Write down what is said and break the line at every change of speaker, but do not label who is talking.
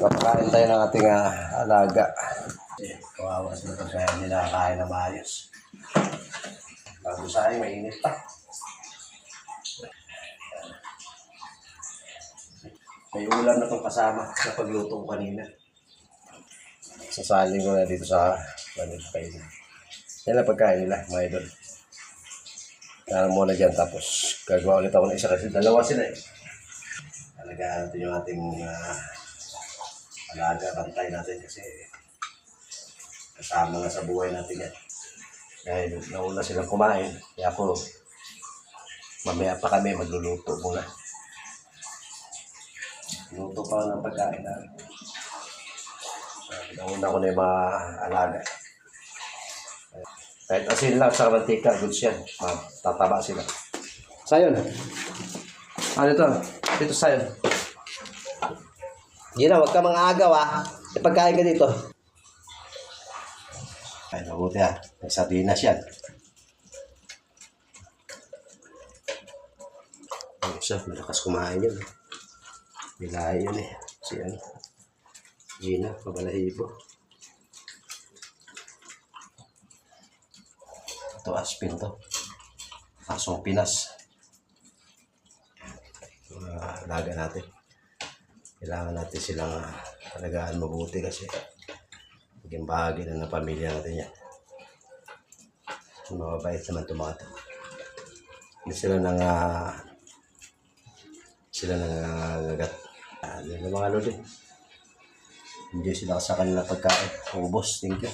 Papakain tayo ng ating alaga. Kawawa sila pag kaya hindi nakakain na maayos. Bago sa akin, mainit pa. May ulam na itong kasama sa pagluto ko kanina. Sasaling ko na dito sa kain. Yan ang pagkain nila, mga idol. Kaya muna dyan, tapos gagawa ulit ako ng isa kasi dalawa sila eh. Alagaan natin yung ating alaga, bantay natin kasi kasama nga sa buhay natin yan. Dahil nauna silang kumain, kaya ako mamaya pa kami magluluto muna. Luto pa ng pagkain natin. Nauna ko na yung mga alaga. Kahit asin lang sa mantika, goods yan. Tataba sila. Sayon. Ano ito? Dito sayon. Hindi na, huwag ka mga agaw Ipagkain ka dito. Ay, nabuti may sardinas yan. Ang isa, malakas kumain yun. Bilahin yun Si Gina, Pabalahibo. Ito, Aspin to. Asong Pinas. Alaga natin. Kailangan natin silang alagaan mabuti kasi maging bahagi na ng pamilya natin yan. Mababait naman ito mga ito. Hindi sila nangangagat. Yan ang mga lodi. Hindi sila sa kanila pagkain. Ubos. Thank you.